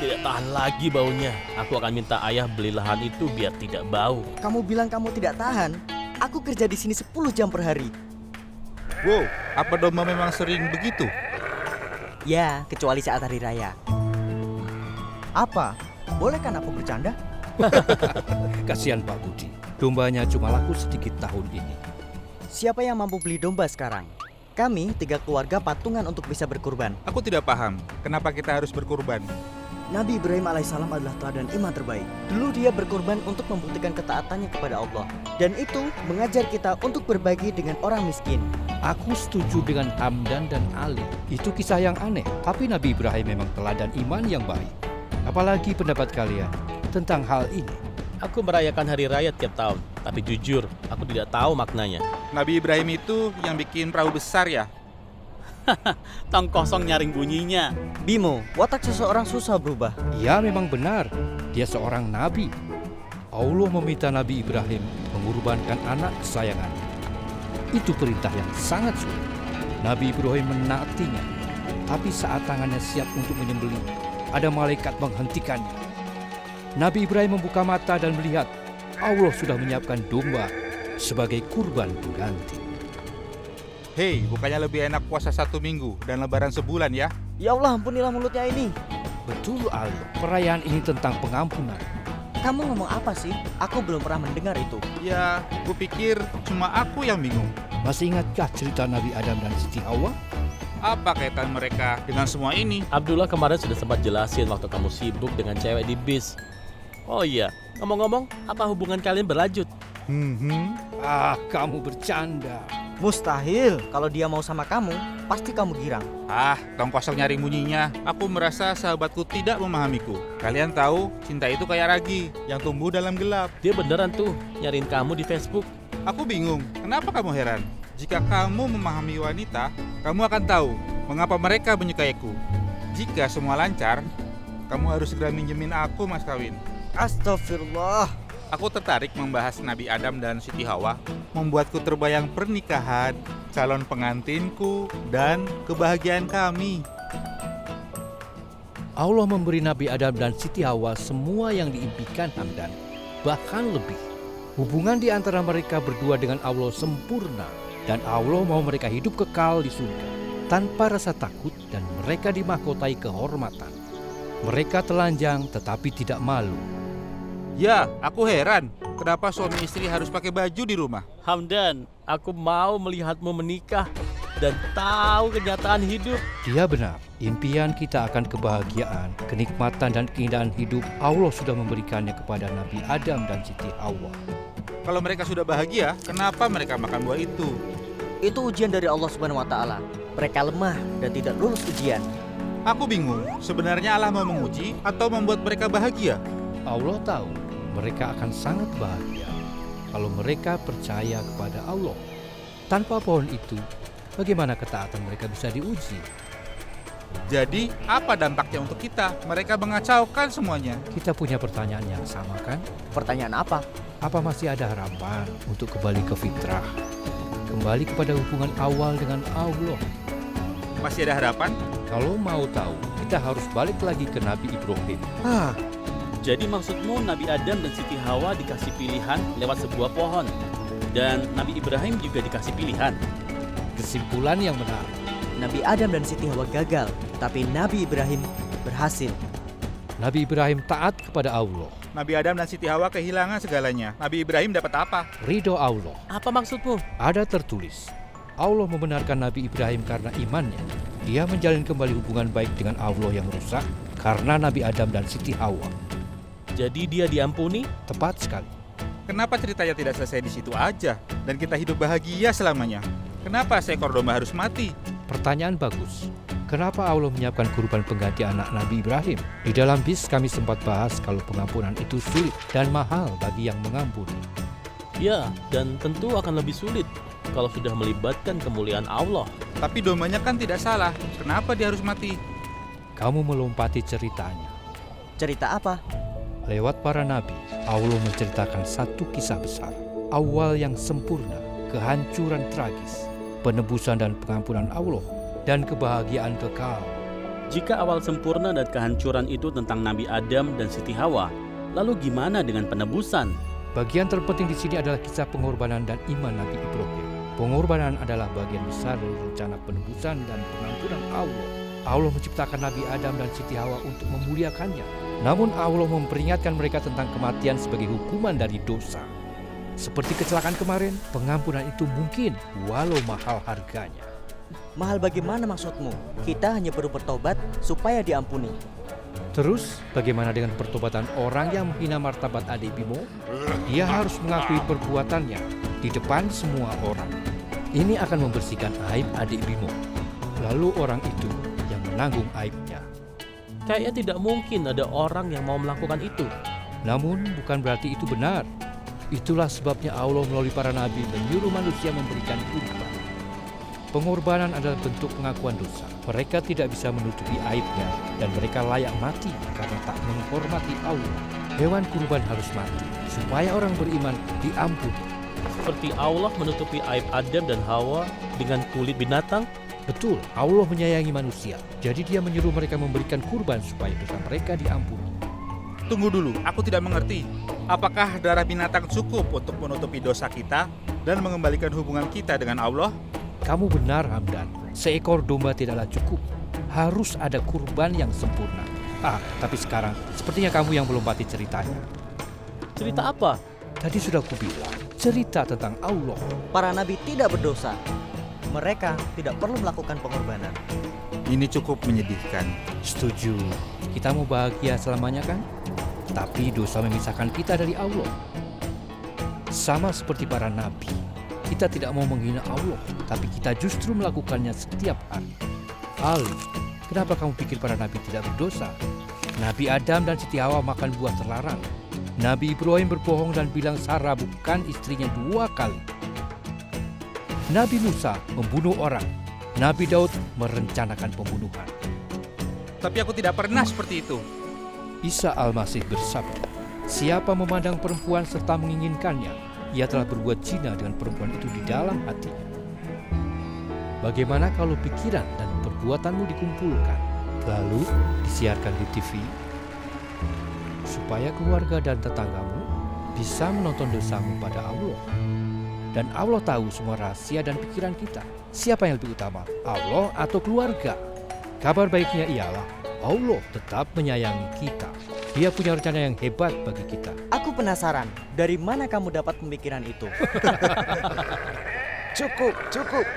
tidak tahan lagi baunya. Aku akan minta ayah beli lahan itu biar tidak bau. Kamu bilang kamu tidak tahan? Aku kerja di sini 10 jam per hari. Wow, apa domba memang sering begitu? Ya, kecuali saat hari raya. Apa? Boleh kan aku bercanda? Kasihan Pak Budi, dombanya cuma laku sedikit tahun ini. Siapa yang mampu beli domba sekarang? Kami 3 keluarga patungan untuk bisa berkurban. Aku tidak paham, kenapa kita harus berkurban? Nabi Ibrahim alaihissalam adalah teladan iman terbaik. Dulu dia berkorban untuk membuktikan ketaatannya kepada Allah. Dan itu mengajar kita untuk berbagi dengan orang miskin. Aku setuju dengan Hamdan dan Ali. Itu kisah yang aneh, tapi Nabi Ibrahim memang teladan iman yang baik. Apalagi pendapat kalian tentang hal ini? Aku merayakan hari raya tiap tahun, tapi jujur, aku tidak tahu maknanya. Nabi Ibrahim itu yang bikin perahu besar ya? Tong kosong nyaring bunyinya. Bimo, watak seseorang susah berubah. Ya memang benar, dia seorang nabi. Allah meminta Nabi Ibrahim mengorbankan anak kesayangannya. Itu perintah yang sangat sulit. Nabi Ibrahim menaatinya, tapi saat tangannya siap untuk menyembelih, ada malaikat menghentikannya. Nabi Ibrahim membuka mata dan melihat Allah sudah menyiapkan domba sebagai kurban pengganti. Hei, bukannya lebih enak puasa 1 minggu dan lebaran sebulan ya? Ya Allah, ampunilah mulutnya ini. Betul Ali, perayaan ini tentang pengampunan. Kamu ngomong apa sih? Aku belum pernah mendengar itu. Ya, kupikir cuma aku yang bingung. Masih ingatkah cerita Nabi Adam dan Siti Hawa? Apa kaitan mereka dengan semua ini? Abdullah kemarin sudah sempat jelasin waktu kamu sibuk dengan cewek di bis. Oh iya, ngomong-ngomong, apa hubungan kalian berlanjut? Ah, kamu bercanda. Mustahil. Kalau dia mau sama kamu, pasti kamu girang. Ah, tong kosong nyaring bunyinya. Aku merasa sahabatku tidak memahamiku. Kalian tahu, cinta itu kayak ragi yang tumbuh dalam gelap. Dia beneran tuh nyariin kamu di Facebook. Aku bingung, kenapa kamu heran? Jika kamu memahami wanita, kamu akan tahu mengapa mereka menyukaiku. Jika semua lancar, kamu harus segera minjemin aku, Mas Kawin. Astagfirullah. Aku tertarik membahas Nabi Adam dan Siti Hawa, membuatku terbayang pernikahan, calon pengantinku, dan kebahagiaan kami. Allah memberi Nabi Adam dan Siti Hawa semua yang diimpikan Hamdan, bahkan lebih. Hubungan di antara mereka berdua dengan Allah sempurna, dan Allah mau mereka hidup kekal di surga, tanpa rasa takut, dan mereka dimahkotai kehormatan. Mereka telanjang tetapi tidak malu. Ya, aku heran, kenapa suami istri harus pakai baju di rumah? Hamdan, aku mau melihatmu menikah dan tahu kenyataan hidup. Dia benar, impian kita akan kebahagiaan, kenikmatan dan keindahan hidup Allah sudah memberikannya kepada Nabi Adam dan Siti Hawa. Kalau mereka sudah bahagia, kenapa mereka makan buah itu? Itu ujian dari Allah Subhanahu wa taala. Mereka lemah dan tidak lulus ujian. Aku bingung, sebenarnya Allah mau menguji atau membuat mereka bahagia? Allah tahu mereka akan sangat bahagia kalau mereka percaya kepada Allah. Tanpa pohon itu, bagaimana ketaatan mereka bisa diuji? Jadi, apa dampaknya untuk kita? Mereka mengacaukan semuanya. Kita punya pertanyaan yang sama kan? Pertanyaan apa? Apa masih ada harapan untuk kembali ke fitrah? Kembali kepada hubungan awal dengan Allah? Masih ada harapan? Kalau mau tahu, kita harus balik lagi ke Nabi Ibrahim. Jadi maksudmu Nabi Adam dan Siti Hawa dikasih pilihan lewat sebuah pohon. Dan Nabi Ibrahim juga dikasih pilihan. Kesimpulan yang benar. Nabi Adam dan Siti Hawa gagal, tapi Nabi Ibrahim berhasil. Nabi Ibrahim taat kepada Allah. Nabi Adam dan Siti Hawa kehilangan segalanya. Nabi Ibrahim dapat apa? Ridho Allah. Apa maksudmu? Ada tertulis, Allah membenarkan Nabi Ibrahim karena imannya. Dia menjalin kembali hubungan baik dengan Allah yang rusak karena Nabi Adam dan Siti Hawa. Jadi dia diampuni? Tepat sekali. Kenapa ceritanya tidak selesai di situ aja dan kita hidup bahagia selamanya? Kenapa seekor domba harus mati? Pertanyaan bagus. Kenapa Allah menyiapkan kurban pengganti anak Nabi Ibrahim? Di dalam bis kami sempat bahas kalau pengampunan itu sulit dan mahal bagi yang mengampuni. Ya, dan tentu akan lebih sulit kalau sudah melibatkan kemuliaan Allah. Tapi dombanya kan tidak salah. Kenapa dia harus mati? Kamu melompati ceritanya. Cerita apa? Lewat para nabi, Allah menceritakan satu kisah besar. Awal yang sempurna, kehancuran tragis, penebusan dan pengampunan Allah, dan kebahagiaan kekal. Jika awal sempurna dan kehancuran itu tentang Nabi Adam dan Siti Hawa, lalu gimana dengan penebusan? Bagian terpenting di sini adalah kisah pengorbanan dan iman Nabi Ibrahim. Pengorbanan adalah bagian besar dari rencana penebusan dan pengampunan Allah. Allah menciptakan Nabi Adam dan Siti Hawa untuk memuliakannya. Namun Allah memperingatkan mereka tentang kematian sebagai hukuman dari dosa. Seperti kecelakaan kemarin, pengampunan itu mungkin walau mahal harganya. Mahal bagaimana maksudmu? Kita hanya perlu bertobat supaya diampuni. Terus, bagaimana dengan pertobatan orang yang menghina martabat adik Bimo? Dia harus mengakui perbuatannya di depan semua orang. Ini akan membersihkan aib adik Bimo. Lalu orang itu yang menanggung aibnya. Kayaknya tidak mungkin ada orang yang mau melakukan itu. Namun, bukan berarti itu benar. Itulah sebabnya Allah melalui para nabi menyuruh manusia memberikan kurban. Pengorbanan adalah bentuk pengakuan dosa. Mereka tidak bisa menutupi aibnya dan mereka layak mati karena tak menghormati Allah. Hewan kurban harus mati supaya orang beriman diampuni. Seperti Allah menutupi aib Adam dan Hawa dengan kulit binatang. Betul, Allah menyayangi manusia. Jadi dia menyuruh mereka memberikan kurban supaya dosa mereka diampuni. Tunggu dulu, aku tidak mengerti. Apakah darah binatang cukup untuk menutupi dosa kita dan mengembalikan hubungan kita dengan Allah? Kamu benar, Hamdan. Seekor domba tidaklah cukup. Harus ada kurban yang sempurna. Tapi sekarang sepertinya kamu yang belum pati ceritanya. Cerita apa? Tadi sudah kubilang, cerita tentang Allah. Para nabi tidak berdosa. Mereka tidak perlu melakukan pengorbanan. Ini cukup menyedihkan. Setuju. Kita mau bahagia selamanya kan? Tapi dosa memisahkan kita dari Allah. Sama seperti para nabi. Kita tidak mau menghina Allah, tapi kita justru melakukannya setiap hari. Ali, kenapa kamu pikir para nabi tidak berdosa? Nabi Adam dan Siti Hawa makan buah terlarang. Nabi Ibrahim berbohong dan bilang Sarah bukan istrinya 2 kali. Nabi Musa membunuh orang. Nabi Daud merencanakan pembunuhan. Tapi aku tidak pernah seperti itu. Isa Al-Masih bersabda, siapa memandang perempuan serta menginginkannya, ia telah berbuat zina dengan perempuan itu di dalam hatinya. Bagaimana kalau pikiran dan perbuatanmu dikumpulkan, lalu disiarkan di TV, supaya keluarga dan tetanggamu bisa menonton dosamu pada Allah. Dan Allah tahu semua rahasia dan pikiran kita. Siapa yang lebih utama, Allah atau keluarga? Kabar baiknya ialah Allah tetap menyayangi kita. Dia punya rencana yang hebat bagi kita. Aku penasaran, dari mana kamu dapat pemikiran itu? Cukup.